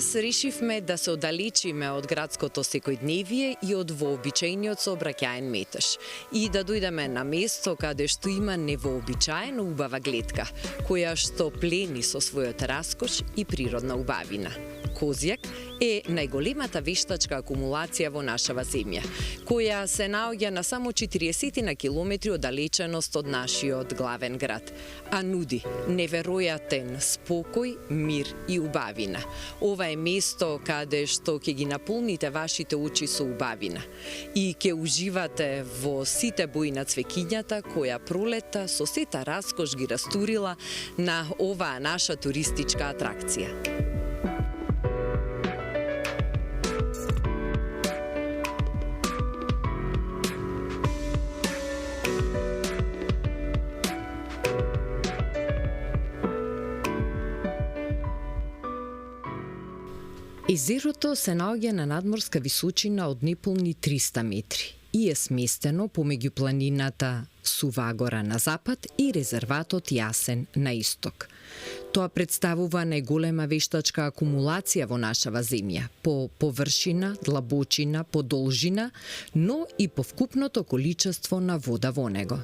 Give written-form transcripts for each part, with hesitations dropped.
Денес решивме да се оддалечиме од градското секојдневие и од вообичаениот сообраќаен метеж и да дојдеме на место каде што има невообичаено убава гледка, која што плени со својот раскош и природна убавина. Козјак е најголемата вештачка акумулација во нашава земја, која се наоѓа на само 40 на километри оддалеченост од нашиот главен град, а нуди неверојатен спокој, мир и убавина. Ова е место каде што ќе ги наполните вашите очи со убавина и ќе уживате во сите бои на цвеќињата која пролета со сета раскош ги растурила на оваа наша туристичка атракција. Езерото се наоѓа на надморска височина од неполни 300 метри и е сместено помеѓу планината Сувагора на запад и резерватот Јасен на исток. Тоа представува најголема вештачка акумулација во нашава земја, по површина, длабочина, по должина, но и по вкупното количество на вода во него.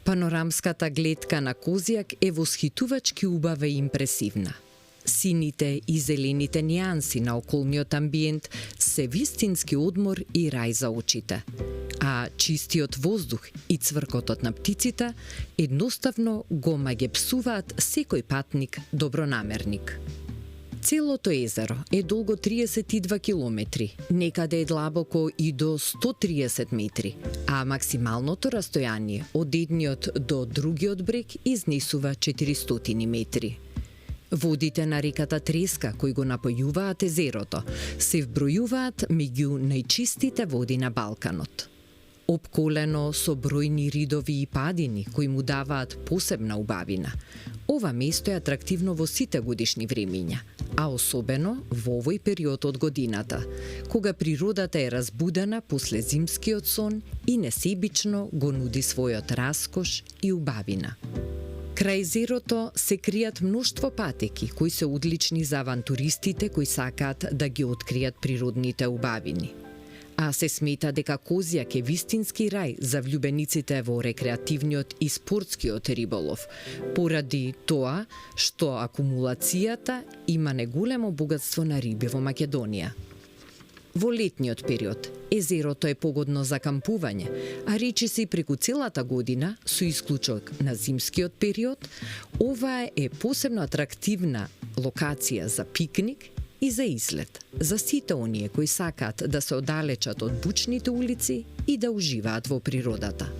Панорамската гледка на Козјак е восхитувачки убава и импресивна. Сините и зелените нијанси на околниот амбиент се вистински одмор и рај за очите, а чистиот воздух и цвркотот на птиците едноставно го магепсуваат секој патник добронамерник. Целото езеро е долго 32 километри, некаде е длабоко и до 130 метри, а максималното растојание од едниот до другиот брег изнесува 400 метри. Водите на реката Треска, кои го напојуваат езерото, се вбројуваат меѓу најчистите води на Балканот. Обколено со бројни ридови и падини, кои му даваат посебна убавина, ова место е атрактивно во сите годишни времиња, а особено во овој период од годината, кога природата е разбудена после зимскиот сон и несебично го нуди својот раскош и убавина. Крај езерото се кријат мноштво патеки кои се одлични за авантуристите кои сакаат да ги откријат природните убавини. А се смета дека Козјак е вистински рај за влюбениците во рекреативниот и спортскиот риболов, поради тоа што акумулацијата има неголемо богатство на риби во Македонија. Во летниот период, езерото е погодно за кампување, а речиси преку целата година, со исклучок на зимскиот период, ова е посебно атрактивна локација за пикник и за излет, за сите оние кои сакаат да се оддалечат од бучните улици и да уживаат во природата.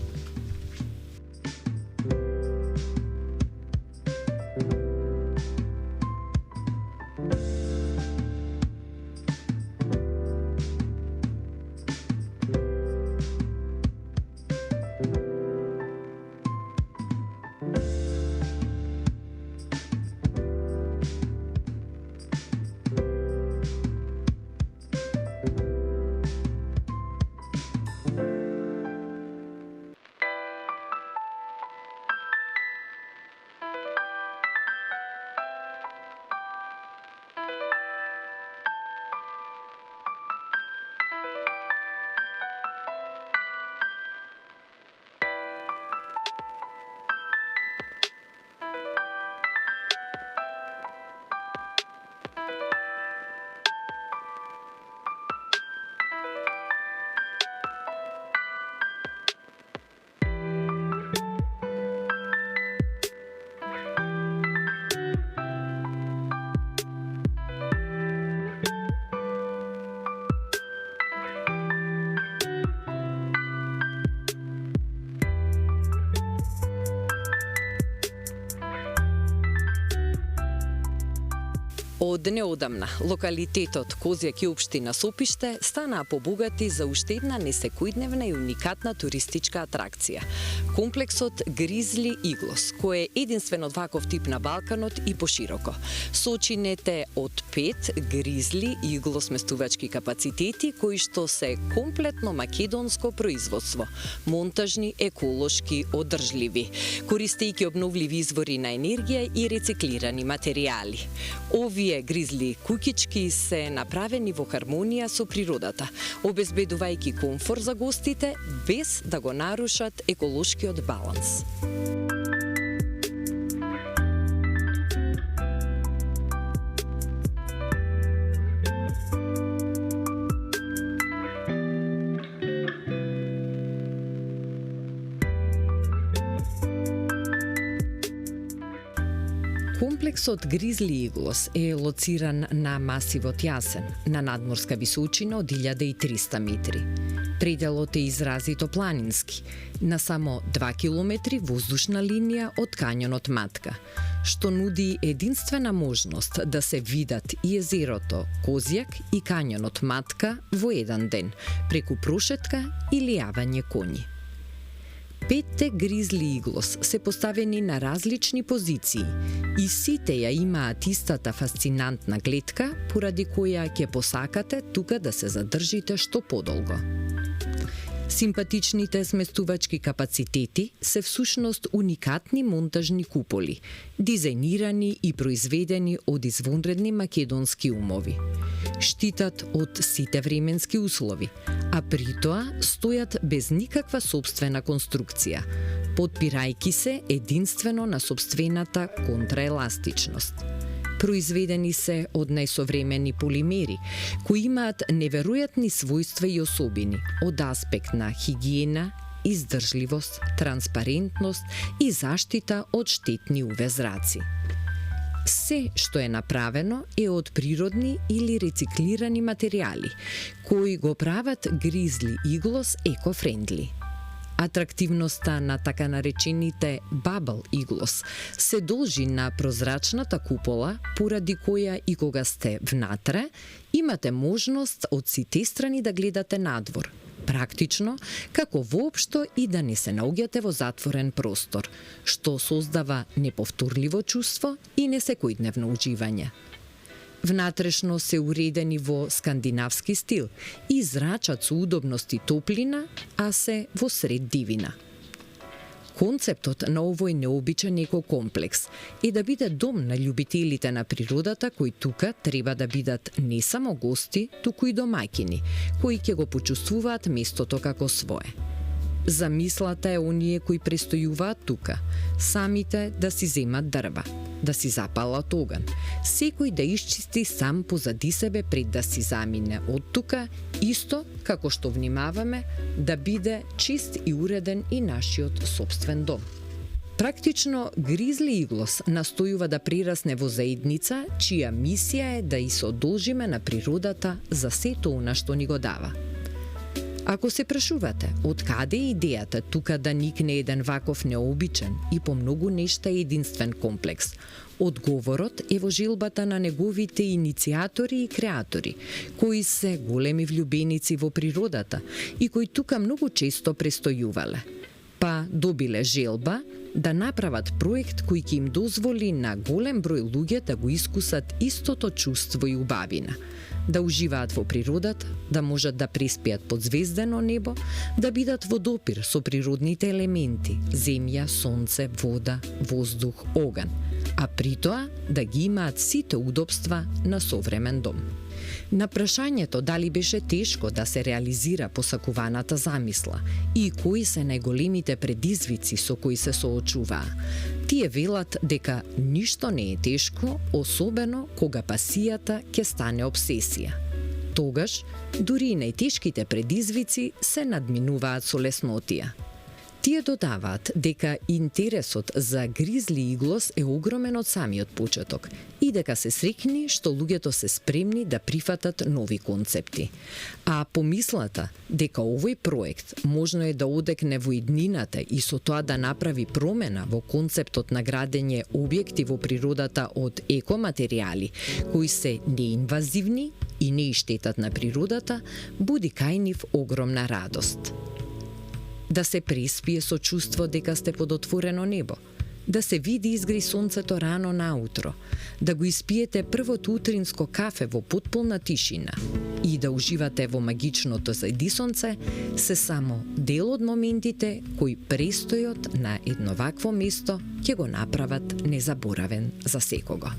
Од неодамна, локалитетот Козјак и општина Сопиште станаа побогати за уште една несекојдневна и уникатна туристичка атракција. Комплексот Гризли Иглос, кој е единствен од ваков тип на Балканот и пошироко. Сочинете од 5 Гризли Иглос сместувачки капацитети кои што се комплетно македонско производство, монтажни, еколошки, одржливи, користејќи обновливи извори на енергија и рециклирани материјали. Овие Тие гризли кукички се направени во хармонија со природата, обезбедувајќи комфор за гостите без да го нарушат еколошкиот баланс. Комплексот Гризли Иглос е лоциран на масивот Јасен, на надморска височина од 1300 метри. Пределот е изразито планински, на само 2 километри воздушна линија од кањонот Матка, што нуди единствена можност да се видат и езерото Козјак и кањонот Матка во еден ден, преку прошетка или јавање коњи. 5 Гризли Иглос се поставени на различни позиции и сите ја имаат истата фасцинантна гледка, поради која ќе посакате тука да се задржите што подолго. Симпатичните сместувачки капацитети се всушност уникатни монтажни куполи, дизајнирани и произведени од извонредни македонски умови. Штитат од сите временски услови, а при тоа стојат без никаква сопствена конструкција, подпирајќи се единствено на сопствената контраеластичност. Произведени се од најсовремени полимери, кои имаат неверојатни својства и особини од аспект на хигиена, издржливост, транспарентност и заштита од штетни UV зраци. Се што е направено е од природни или рециклирани материјали, кои го прават Гризли Иглос еко-френдли. Атрактивноста на така наречените Bubble Iglus се должи на прозрачната купола, поради која и кога сте внатре, имате можност од сите страни да гледате надвор. Практично, како воопшто и да не се наоѓате во затворен простор, што создава неповторливо чувство и несекојдневно уживање. Внатрешно се уредени во скандинавски стил и зрачат со удобност и топлина, а се во сред дивина. Концептот на овој необичен екокомплекс е да биде дом на љубителите на природата, кои тука треба да бидат не само гости, туку и домаќини, кои ќе го почувствуваат местото како свое. Замислата е оние кои престојуваат тука, самите да си земат дрва, да си запалат оган, секој да исчисти сам позади себе пред да си замине од тука, исто како што внимаваме да биде чист и уреден и нашиот собствен дом. Практично, Гризли Иглос настојува да прирасне во заедница, чија мисија е да и се одолжиме на природата за сето она што ни го дава. Ако се прашувате од каде е идејата тука да никне еден ваков необичен и по многу нешта единствен комплекс, одговорот е во желбата на неговите иницијатори и креатори, кои се големи влюбеници во природата и кои тука многу често престојувале. Па добиле желба да направат проект кој ќе им дозволи на голем број луѓе да го искусат истото чувство и убавина, да уживаат во природата, да можат да преспијат под звездено небо, да бидат во допир со природните елементи, земја, сонце, вода, воздух, оган, а при тоа да ги имаат сите удобства на современ дом. На прашањето дали беше тешко да се реализира посакуваната замисла и кои се најголемите предизвици со кои се соочуваа, тие велат дека ништо не е тешко, особено кога пасијата ќе стане обсесија. Тогаш, дури и најтешките предизвици се надминуваат со леснотија. Тие додаваат дека интересот за Гризли Иглос е огромен од самиот почеток и дека се среќни што луѓето се спремни да прифатат нови концепти. А помислата дека овој проект можно е да одекне во иднината и со тоа да направи промена во концептот на градење објекти во природата од екоматеријали, кои се неинвазивни и не штетат на природата, буди кај нив огромна радост. Да се преспие со чувство дека сте под отворено небо, да се види изгри сонцето рано наутро, да го испиете првото утринско кафе во потполна тишина и да уживате во магичното зајдисонце, се само дел од моментите кои престојот на едно вакво место ќе го направат незаборавен за секого.